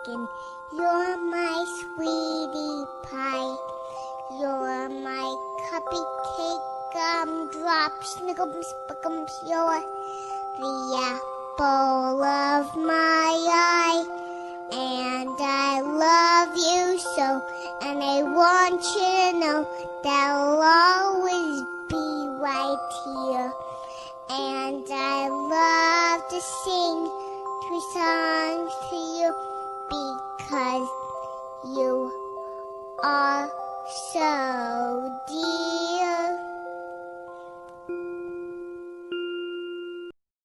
chicken. You're my sweetie pie. You're my cupcake gumdrop, snickums, spickums. You're the apple of my eye. And I love you so, and I want you to know that I'll always be right here. And I love to sing 3 songs to you because you are so dear.